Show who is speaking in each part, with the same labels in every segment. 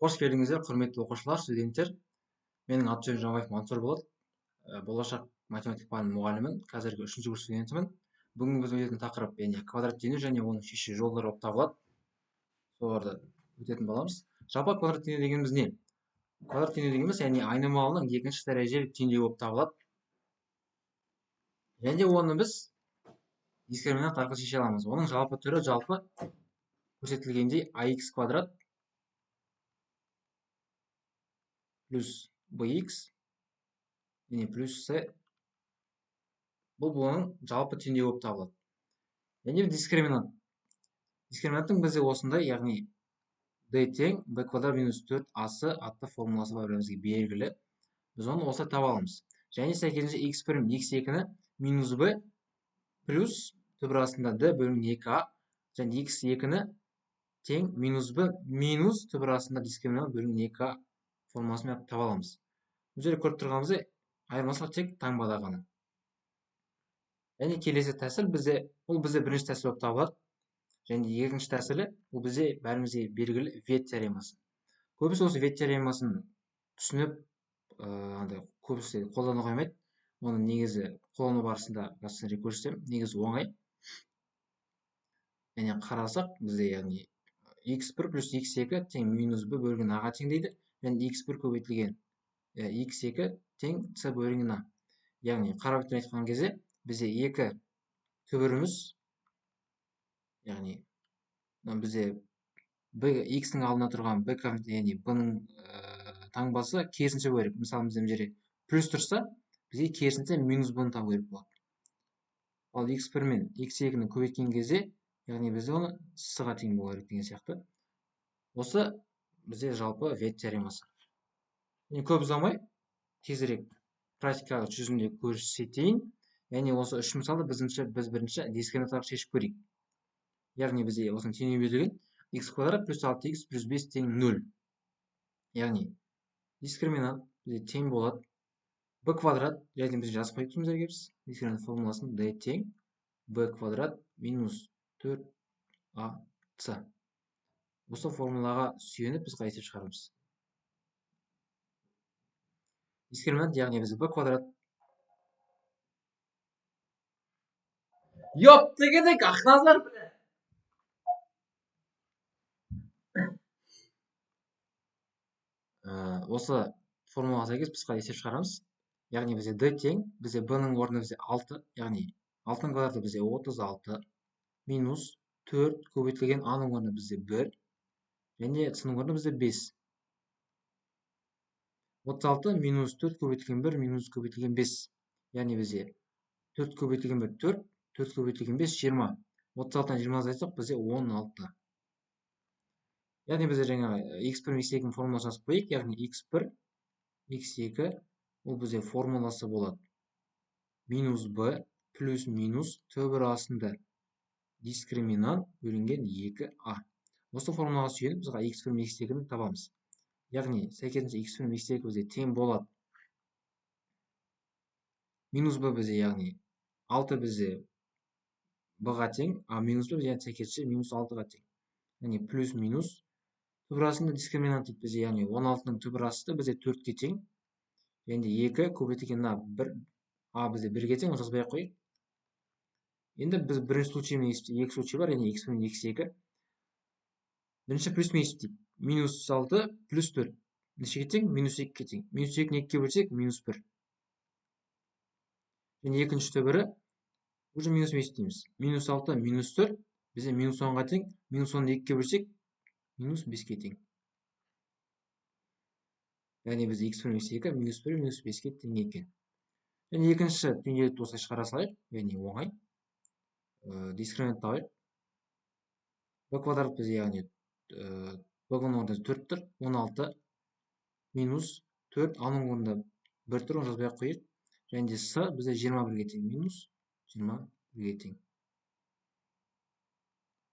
Speaker 1: Қош келдіңіздер, құрметті оқушылар, студенттер. Менің аты-жөнім Жаңабаев Мансұр болады. Болашақ математика пәнінің мұғалімімін, қазіргі 3-ші курс студентімін. Бүгін біз өтетін тақырып квадрат теңдеу және оның шешу жолдары болып табылады. Соларды өтетін боламыз. Жалпы квадрат теңдеу дегеніміз не? Квадрат теңдеу дегеніміз айнымалының екінші дәрежелі теңдеуі болып табылады. Және оны біз дискриминант арқылы шеше аламыз. Оның жалпы түрі көрсетілгендей ax квадрат плюс bx және плюс c бұл бұның жалпы теңдеуі болып табылады. Және дискриминант. Дискриминанттың бізде осындай, яғни d тең b квадрат минус 4ac атты формуласы бар бізге белгілі. Біз оны осылай таба аламыз. Және сәйкесінше x1 x2-ні минус b плюс түбір астында d бөлінген 2a және x2-ні тең минус b минус түбір астында дискриминант бөлінген 2a формуласымен таба аламыз. Бұл жерде көріп тұрғанымыздай айырмашылық тек таңбада ғана. Және келесі тәсіл бұл бізде бірінші тәсіл болып табылады. Және екінші тәсілі бұл бізде бәрімізге белгілі Вет теоремасы. Көбісі осы Вет теоремасын түсініп, көбісі қолдана қоймайды. Оны негізі қолдану барысында көрсетемін. Негізі оңай. Және қарасақ, бізде яғни x1 плюс x2 тең минус b бөлінген a-ға тең дейді. Және x1 көбейтілген x2 тең c бөлінген a. Яғни қарап айтқан кезде бізде екі түбіріміз, яғни бізде x-ның алдына тұрған b яғни b-ның таңбасы керісінше керек. Мысалы бізде жерде плюс тұрса, бізге керісінше минус b-ны табу керек болады. Ал x1 мен x2-ні көбейткен кезде, яғни бізде оны с-ға тең болу керек деген сияқты. Осы бізде жалпы Вет теоремасы. Көп ұзамай, тезірек практикалық жүзінде көрсетейін. Яғни осы үш мысалды біз бірінші дискриминант арқылы шешіп көрейік. Яғни бізде осының теңдеуі берілген x квадрат плюс 6x плюс 5 тең 0. Яғни дискриминант бізде тең болады b квадрат, яғни біз жазып қойып тұрмыз егер дискриминант формуласын d тең b квадрат минус 4ac. Осы формулаға сүйеніп біз есеп шығарамыз. Дискриминант яғни біз b квадрат. Ёпты керек, Ақназар! Осы формулаға сәйкес біз есеп шығарамыз. Яғни бізде d тең, бізде b-ның орны бізде 6, яғни 6-ның квадраты бізде 36 минус 4 көбейтілген a-ның орны бізде 1 және c-ның орны бізде 5. 36 минус 4 көбейтілген 1 минус көбейтілген 5. Яғни бізде 4 көбейтілген 1 4, 4 көбейтілген 5 20. 36-тан 20 азайтсақ бізде 16. Яғни бізде жаңағы x1 x2-ның формуласын жазып қойып, яғни x1 x2 ол бізде формуласы болады. Минус b плюс минус түбір астында дискриминант бөлінген 2a. Осы формулаға сүйеніп бізге x1 x2-ні табамыз. Яғни сәйкесінше x1 x2 бізде тең болады. Минус b бізде яғни 6 бізде b-ға тең, а минус b бізде сәйкесінше минус 6-ға тең. Яғни плюс минус түбір астында дискриминант дейді бізде, яғни 16-ның түбір асты бізде 4-ке тең. Енді 2 көбейтілген a бізде 1-ге тең, жазбай ақ қойып. Енді біз бірінші случаймен есептейік, екі случай бар, яғни x1 x2. Бірінші плюсмен есептейік. Минус 6 плюс 4. Нешеге тең? Минус 2-ге тең. Минус 2-ні 2-ге бөлсек, минус 1. Және екінші түбірі уже минусмен есептейміз. Минус 6 минус 4 бізде минус 10-ға тең. Минус 10-ны 2-ге бөлсек, минус 5-ке тең. Яғни бізде x1 x2 минус 1 минус 5-ке тең екен. Және екінші теңдеуді осылай шығара салайық, яғни оңай. Дискриминант табайық. b квадрат бізде яғни b-ның орнында 4 тұр, 16 минус 4, a-ның орнында 1 тұр, оны жазбай ақ қойып. Және де с бізде 21-ге тең, минус 21-ге тең.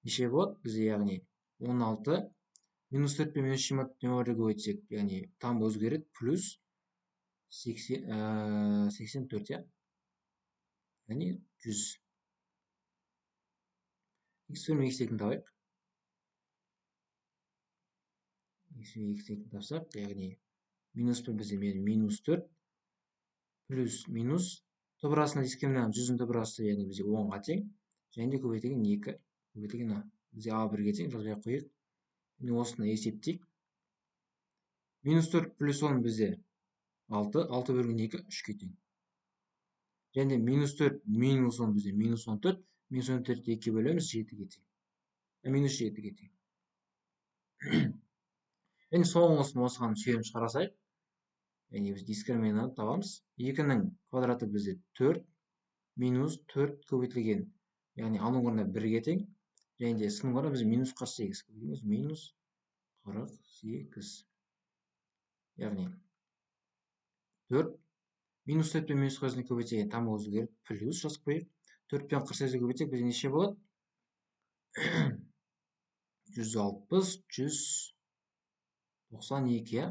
Speaker 1: Неше болады? Бізде яғни 16 минус 4 пен минус 24-ге өтсек, яғни там өзгереді, плюс 84, яғни 100. x1 x2-ні табайық. x2 тапсақ, яғни минус 1 бізде минус 4 плюс минус түбірасына дискриминант 100-дің түбірасы, яғни бізде 10-ға тең, және де көбейтілген 2 көбейтілген а. Бізде а 1-ге тең, жазбай қойық. Осыны есептейік. Минус 4 плюс 10 бізде 6, 6 бөлген 2 3-ке тең. Және минус 4 минус 10 бізде минус 14, минус 14-ті 2-ке бөлеміз 7-ге тең. Минус 7-ге тең. Және соңғысын осыған сүйеніп шығарасайық. Яғни біз дискриминант табамыз. 2-ның квадраты бізде 4 минус 4 көбейтілген, яғни аның орнына 1-ге тең. Және де сының орнына біз минус 48 көбейтеміз. Минус 48. Яғни 4 минус 4 пен минус 48-ні көбейтсек там өзгеріп плюс жазып қойып. 4 пен 48-ні көбейтсек бізде неше болады? 160, 192, я?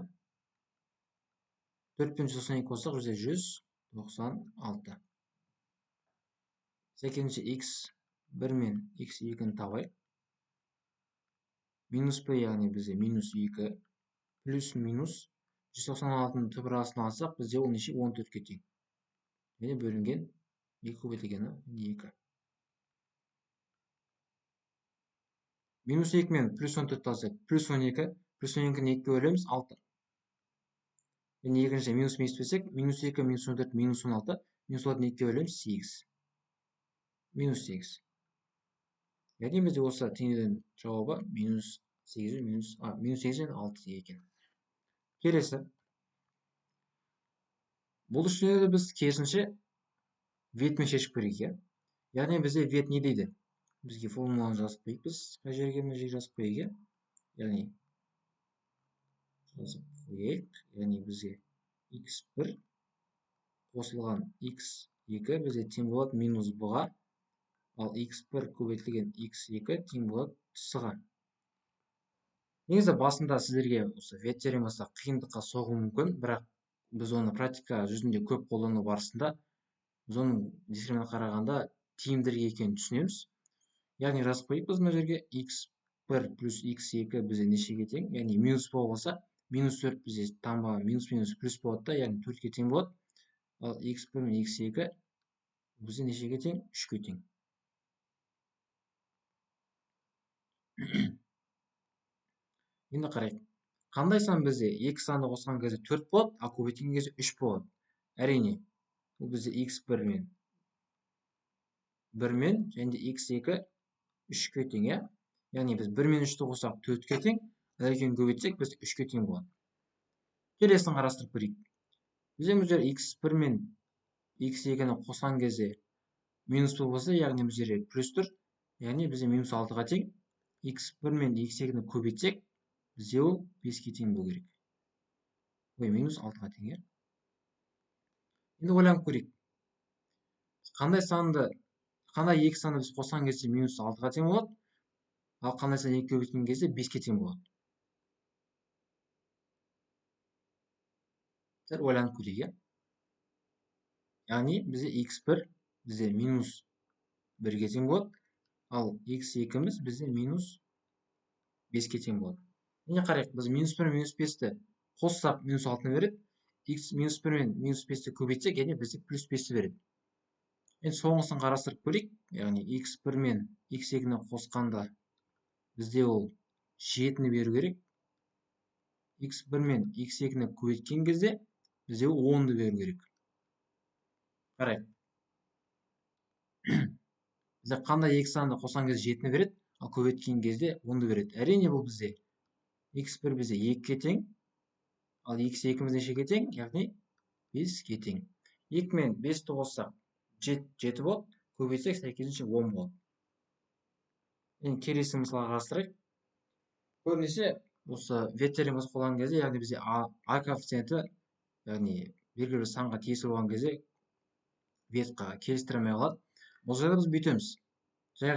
Speaker 1: 4 пен 192 қоссақ бізде 196. Сәйкесінше x1 мен x2-ні табайық. Минус b, яғни бізде минус 2 плюс минус 196-ның түбірасына алсақ, бізде ол неше 14-ке тең. Және бөлінген 2 көбейтілгені 2. Минус 2 мен плюс 14 алсақ, плюс 12, плюс 12-ні 2-ке бөлеміз 6. Және екінші минус бөлсек, минус 2, минус 14, минус 16, минус 16-ні 2-ке бөлеміз 8. Минус 8. Яғни бізде осы теңдеудің жауабы минус 8 мен 6 екен. Келесі. Бұл үшінеді біз керісінше ветмен шешіп көрейік. Яғни бізде вет не дейді? Бізге формуланы жазып қойып, біз қай жерге мына жерге жазып қойып. Яғни жазып қойып, яғни бізде x1 қосылған x2 бізде тең болады минус b-ға, ал x1 көбейтілген x2 тең болады с-ға. Негізі басында сіздерге осы вет теоремасы қиындыққа соғуы мүмкін, бірақ біз оны практика жүзінде көп қолдану барысында біз оның дискриминантқа қарағанда тиімдірек екенін түсінеміз. Яғни жазып қойып, біз мына жерге x1 плюс x2 бізде нешеге тең, яғни минус болса, минус 4 бізде тамба минус плюс болады да, яғни 4-ке тең болады. Ал x1 мен x2 бізде нешеге тең? 3-ке тең. Енді қарайық. Қандай сан бізде 2 санды қосқан кезде 4 болады, а көбейткен кезде 3 болады. Әрине, бұл бізде x1 мен 1 мен және x2 3-ке тең, я? Яғни біз 1 мен 3-ті қосақ 4-ке тең, ал екеуін көбейтсек біз 3-ке тең болады. Келесін қарастырып көрейік. Бізде бұл x1 мен x2-ні қосқан кезде минус болса, яғни бұл жерде плюс тұр, яғни бізде минус 6-ға тең. x1 мен x2-ні көбейтсек, бізде ол 5-ке тең болу керек. Ой, минус 6-ға тең, я? Енді ойланып көрейік. Қандай екі санды біз қосқан кезде минус 6-ға тең болады, ал қандай сан 2 көбейткен кезде 5-ке тең болады. Сәл ойланып көрейік, я? Яғни бізде x1 бізде минус 1-ге тең болады, ал x2-міз бізде минус 5-ке тең болады. Енді қарайық, біз минус 1 минус 5-ті қоссақ минус 6-ны береді, минус 1 мен минус 5-ті көбейтсек, яғни бізде плюс 5-ті береді. Енді соңғысын қарастырып көрейік, яғни x1 мен x2-ні қосқанда бізде ол 7-ні беру керек. x1 мен x2-ні көбейткен кезде бізде ол 10-ды беру керек. Қарайық. Бізде қандай екі санды қосқан кезде 7-ні береді, ал көбейткен кезде 10-ды береді. Әрине бұл бізде x1 бізде 2-ке тең, ал x2-міз нешеге тең, яғни 5-ке тең. 2 мен 5-ті қоссақ 7 болады, көбейтсек сәйкесінше 10 болады. Енді келесі мысалға қарастырайық. Көбінесе осы вет теоремасы қолданған кезде, яғни бізде а коэффициенті, яғни белгілі бір санға тиесілі болған кезде ветқа келістіре қалады. Бұл жерде біз бүйтеміз. Жай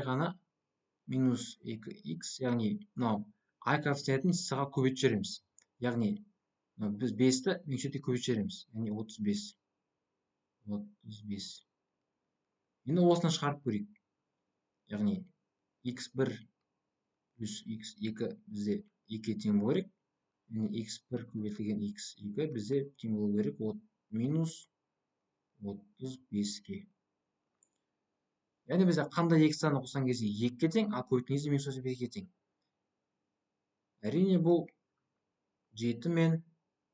Speaker 1: ғана минус 2x, яғни мынау а коэффициентін с-ға көбейтіп жібереміз. Яғни біз 5-ті минус 7-ге көбейтіп жібереміз. Яғни 35. 35. Енді осыны шығарып көрейік. Яғни x1 плюс x2 бізде 2 тең болу керек. Және x1 көбейтілген x2 бізде тең болу керек минус 35-ке. Яғни бізде қандай екі санды қосқан кезде 2-ке тең, а көбейткен кезде минус 35-ке тең. Әрине бұл 7 мен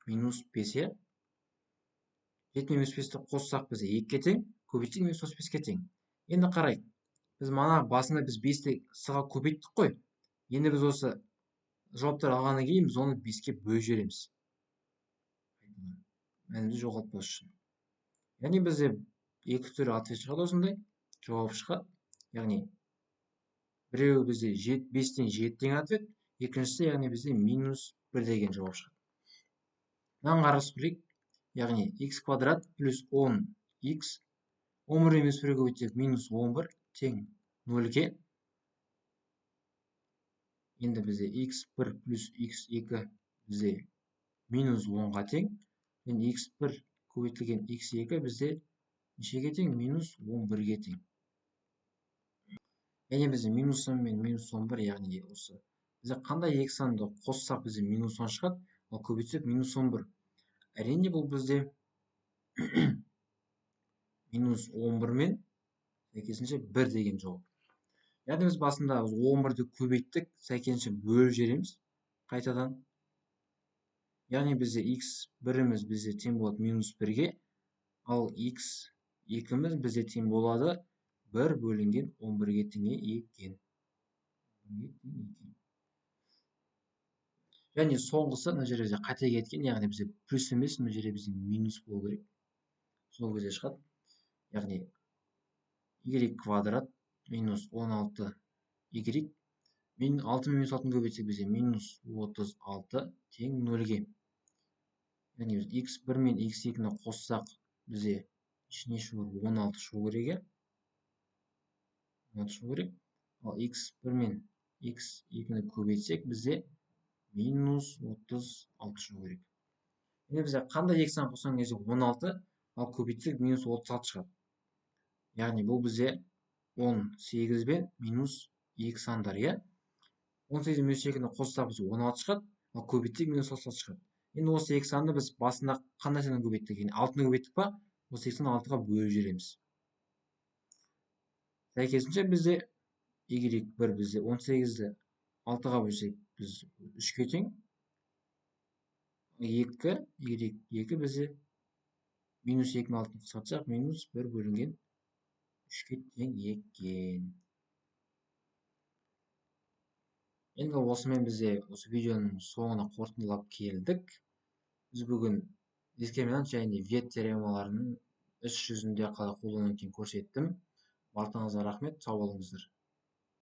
Speaker 1: минус 5, е? 7 мен минус 5-ті қоссақ бізде 2-ке тең, көбейтсек минус 35-ке тең. Енді қарайық. Біз мана басында біз 5-ті с-ға көбейттік қой. Енді біз осы жауаптар алғаннан кейін біз оны 5-ке бөліп жібереміз. Мәнімізді жоғалтпас үшін. Яғни бізде екі түрі ответ шығады осындай, жауап шығады. Яғни біреуі бізде 5-тен 7 тең ответ, екіншісі яғни бізде минус 1 деген жауап шығады. Мынаны қарастырып көрейік. Яғни x квадрат плюс 10x 11 минус 1 көбейтсек минус 11 тең 0-ге. Енді бізде x1 плюс x2 бізде минус 10-ға тең. Және x1 көбейтілген x2 бізде нешеге тең? Минус 11-ге тең. Яғни бізде минус 10 мен минус 11, яғни осы. Бізде қандай екі санды қоссақ бізде минус 10 шығады, ал көбейтсек минус 11. Әрине бұл бізде минус 11 мен сәйкесінше 1 деген жауап. Яғни біз басында 11-ді көбейттік, сәйкесінше бөліп жібереміз қайтадан. Яғни бізде x1-іміз бізде тең болады минус 1-ге, ал x2-міз бізде тең болады 1 бөлінген 11-ге тең екен. Және соңғысы мына жерде қате кеткен, яғни бізде плюс емес, мына жерде бізде минус болу керек. Сол кезде шығады. Яғни y квадрат минус 16y. 6 мен минус 6-ны көбейтсек бізде минус 36 тең 0-ге. Яғни біз x1 мен x2-ні қоссақ бізде ішіне шығу 16 шығу керек. 16 шығу керек. Ал x1 мен x2-ні көбейтсек бізде минус 36 шығу керек. Енді бізде қандай екі сан қосқан кезде 16, ал көбейтсек минус 36 шығады. Яғни бұл бізде 18 бен минус 2 сандар, е? 18 минус 2-ні қоссақ бізде 16 шығады, ал көбейтсек минус 36 шығады. Енді осы екі санды біз басында қандай саннан көбейттік? 6-ны көбейттік па? Осы 2-ні 6-ға бөліп жібереміз. Сәйкесінше бізде y1 бізде 18-ді 6-ға бөлсек біз 3-ке тең. 2 y2 бізде минус 2-ні 6-ны қысқартсақ минус 1 бөлінген 3-ке тең екен. Енді осымен бізде осы видеоның соңына қорытындылап келдік. Біз бүгін дискриминант және вет теоремаларының іс жүзінде қалай қолдану екенін көрсеттім. Барлықтарыңызға рахмет, сау болыңыздар.